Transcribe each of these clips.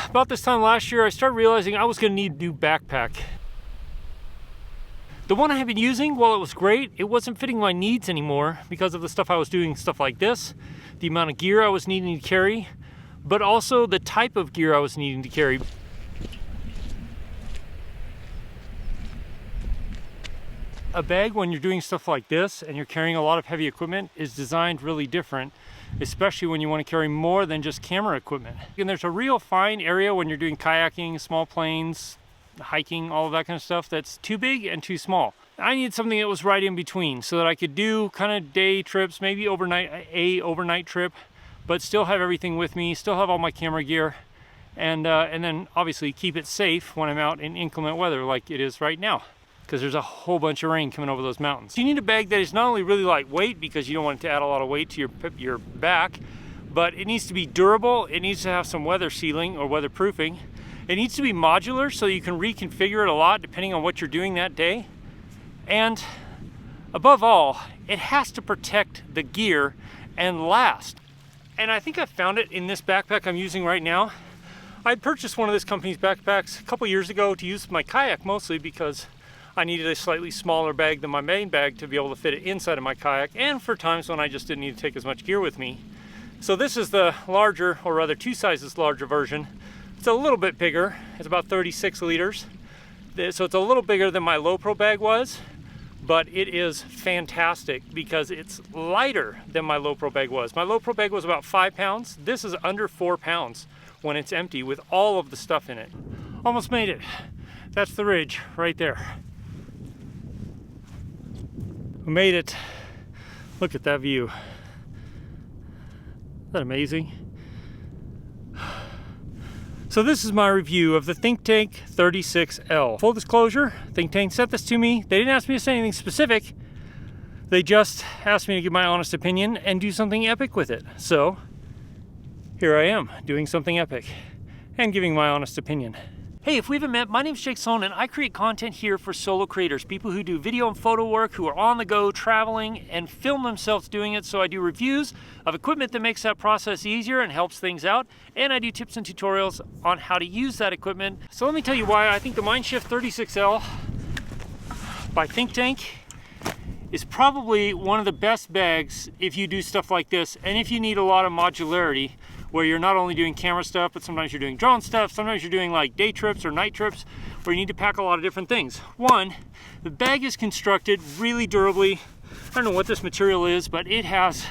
about this time last year, I started realizing I was going to need a new backpack. The one I had been using, while it was great, it wasn't fitting my needs anymore because of the stuff I was doing, stuff like this, the amount of gear I was needing to carry, but also the type of gear I was needing to carry. A bag, when you're doing stuff like this and you're carrying a lot of heavy equipment, is designed really different, especially when you want to carry more than just camera equipment. And there's a real fine area when you're doing kayaking, small planes, hiking, all of that kind of stuff that's too big and too small. I needed something that was right in between so that I could do kind of day trips, maybe overnight trip, but still have everything with me, still have all my camera gear, and then obviously keep it safe when I'm out in inclement weather like it is right now, because there's a whole bunch of rain coming over those mountains. You need a bag that is not only really lightweight, because you don't want it to add a lot of weight to your back, but it needs to be durable, it needs to have some weather sealing or weatherproofing. It needs to be modular so you can reconfigure it a lot depending on what you're doing that day. And above all, it has to protect the gear and last. And I think I found it in this backpack I'm using right now. I purchased one of this company's backpacks a couple years ago to use my kayak mostly because I needed a slightly smaller bag than my main bag to be able to fit it inside of my kayak, and for times when I just didn't need to take as much gear with me. So this is the larger, or rather 2 sizes larger version. It's a little bit bigger. It's about 36 liters. So it's a little bigger than my low pro bag was, but it is fantastic because it's lighter than my low pro bag was. My low pro bag was about 5 pounds. This is under 4 pounds when it's empty with all of the stuff in it. Almost made it. That's the ridge right there. We made it. Look at that view. Isn't that amazing? So this is my review of the Thinktank 36L. Full disclosure, Thinktank sent this to me. They didn't ask me to say anything specific. They just asked me to give my honest opinion and do something epic with it. So here I am, doing something epic and giving my honest opinion. Hey, if we haven't met, my name's Sloan and I create content here for solo creators, people who do video and photo work, who are on the go, traveling, and film themselves doing it. So I do reviews of equipment that makes that process easier and helps things out, and I do tips and tutorials on how to use that equipment. So let me tell you why I think the Mindshift 36L by Thinktank is probably one of the best bags if you do stuff like this, and if you need a lot of modularity, where you're not only doing camera stuff, but sometimes you're doing drone stuff, sometimes you're doing like day trips or night trips, where you need to pack a lot of different things. One, the bag is constructed really durably. I don't know what this material is, but it has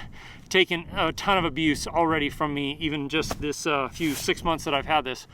taken a ton of abuse already from me, even just this 6 months that I've had this.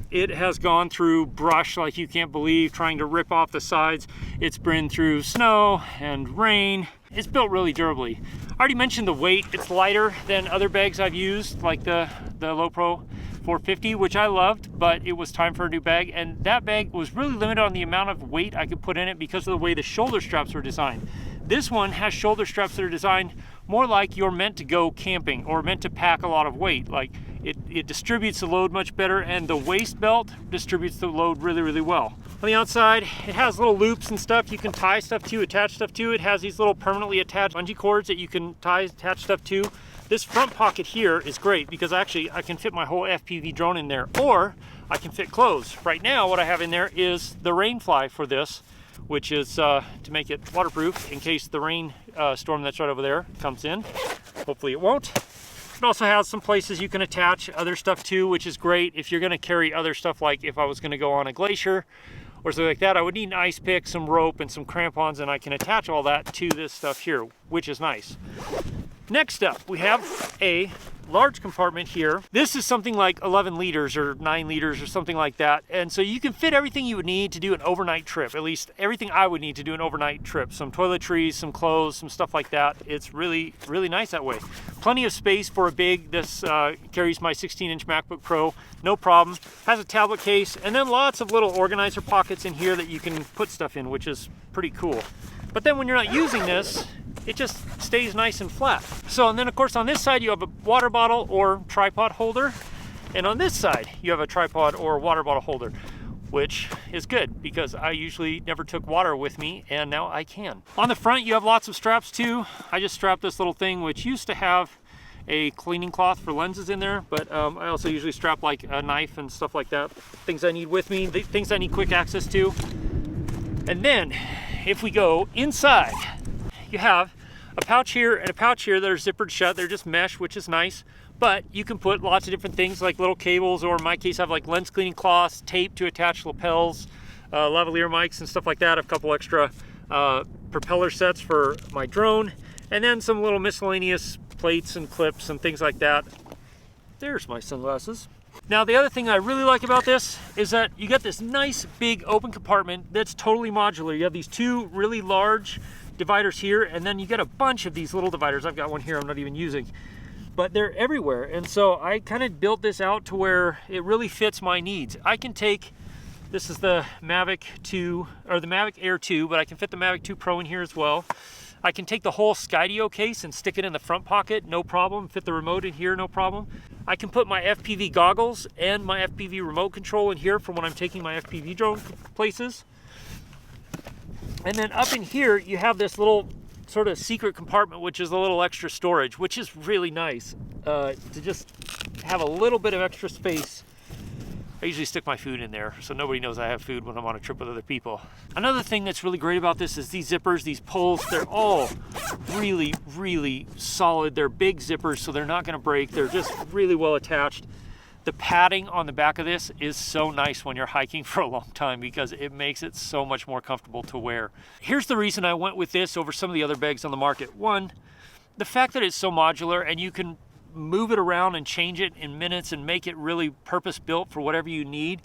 It has gone through brush like you can't believe, trying to rip off the sides. It's been through snow and rain. It's built really durably. I already mentioned the weight. It's lighter than other bags I've used, like the Low Pro 450, which I loved, but it was time for a new bag. And that bag was really limited on the amount of weight I could put in it because of the way the shoulder straps were designed. This one has shoulder straps that are designed more like you're meant to go camping or meant to pack a lot of weight. Like it distributes the load much better, and the waist belt distributes the load really, really well. On the outside, it has little loops and stuff you can tie stuff to, attach stuff to. It has these little permanently attached bungee cords that you can attach stuff to. This front pocket here is great because actually I can fit my whole FPV drone in there, or I can fit clothes. Right now, what I have in there is the rain fly for this, which is to make it waterproof in case the rain storm that's right over there comes in. Hopefully it won't. It also has some places you can attach other stuff to, which is great if you're going to carry other stuff. Like if I was going to go on a glacier or something like that, I would need an ice pick, some rope, and some crampons, and I can attach all that to this stuff here, which is nice. Next up, we have a large compartment here. This is something like 11 liters or 9 liters or something like that. And so you can fit everything you would need to do an overnight trip, at least everything I would need to do an overnight trip. Some toiletries, some clothes, some stuff like that. It's really, really nice that way. Plenty of space for a big. This carries my 16-inch MacBook Pro, no problem. Has a tablet case, and then lots of little organizer pockets in here that you can put stuff in, which is pretty cool. But then when you're not using this, it just stays nice and flat. So, and then of course on this side you have a water bottle or tripod holder, and on this side you have a tripod or water bottle holder, which is good because I usually never took water with me, and now I can. On the front you have lots of straps too. I just strapped this little thing, which used to have a cleaning cloth for lenses in there, but I also usually strap like a knife and stuff like that. Things I need with me, things I need quick access to. And then if we go inside, you have a pouch here and a pouch here that are zippered shut. They're just mesh, which is nice, but you can put lots of different things like little cables, or in my case I have like lens cleaning cloths, tape to attach lapels, lavalier mics and stuff like that. A couple extra propeller sets for my drone, and then some little miscellaneous plates and clips and things like that. There's my sunglasses. Now the other thing I really like about this is that you get this nice big open compartment that's totally modular. You have these two really large dividers here, and then you get a bunch of these little dividers. I've got one here I'm not even using, but they're everywhere. And so I kind of built this out to where it really fits my needs. I can take, this is the Mavic 2, or the Mavic Air 2, but I can fit the Mavic 2 Pro in here as well. I can take the whole Skydio case and stick it in the front pocket, no problem. Fit the remote in here, no problem. I can put my FPV goggles and my FPV remote control in here for when I'm taking my FPV drone places. And then up in here, you have this little sort of secret compartment, which is a little extra storage, which is really nice to just have a little bit of extra space. I usually stick my food in there so nobody knows I have food when I'm on a trip with other people. Another thing that's really great about this is these zippers, these pulls, they're all really, really solid. They're big zippers, so they're not gonna break. They're just really well attached. The padding on the back of this is so nice when you're hiking for a long time because it makes it so much more comfortable to wear. Here's the reason I went with this over some of the other bags on the market. One, the fact that it's so modular and you can move it around and change it in minutes and make it really purpose-built for whatever you need.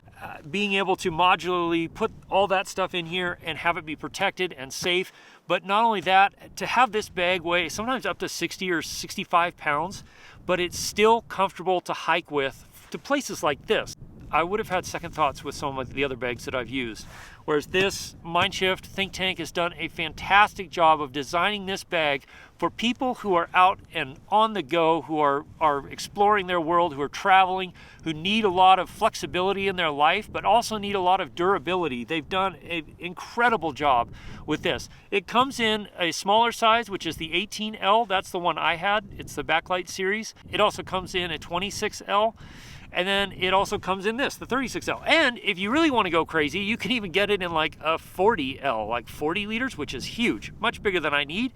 Being able to modularly put all that stuff in here and have it be protected and safe. But not only that, to have this bag weigh sometimes up to 60 or 65 pounds, but it's still comfortable to hike with to places like this. I would have had second thoughts with some of the other bags that I've used. Whereas this Mindshift Thinktank has done a fantastic job of designing this bag for people who are out and on the go, who are exploring their world, who are traveling, who need a lot of flexibility in their life, but also need a lot of durability. They've done an incredible job with this. It comes in a smaller size, which is the 18L. That's the one I had. It's the backlight series. It also comes in a 26L. And then it also comes in this, the 36L. And if you really want to go crazy, you can even get it in like a 40L, like 40 liters, which is huge, much bigger than I need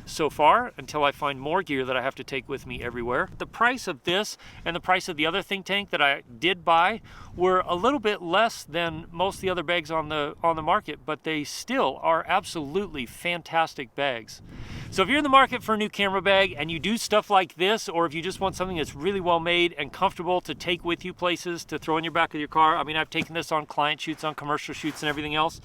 so far until I find more gear that I have to take with me everywhere. The price of this and the price of the other Thinktank that I did buy were a little bit less than most of the other bags on the market, but they still are absolutely fantastic bags. So if you're in the market for a new camera bag and you do stuff like this, or if you just want something that's really well made and comfortable to take with you places, to throw in your back of your car, I mean, I've taken this on client shoots, on commercial shoots and everything else,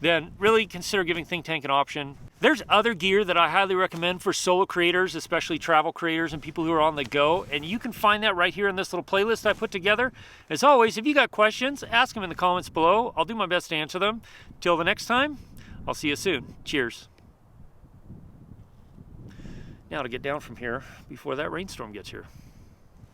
then really consider giving Thinktank an option. There's other gear that I highly recommend for solo creators, especially travel creators and people who are on the go, and you can find that right here in this little playlist I put together. As always, if you got questions, ask them in the comments below. I'll do my best to answer them. Till the next time, I'll see you soon. Cheers. Now to get down from here before that rainstorm gets here.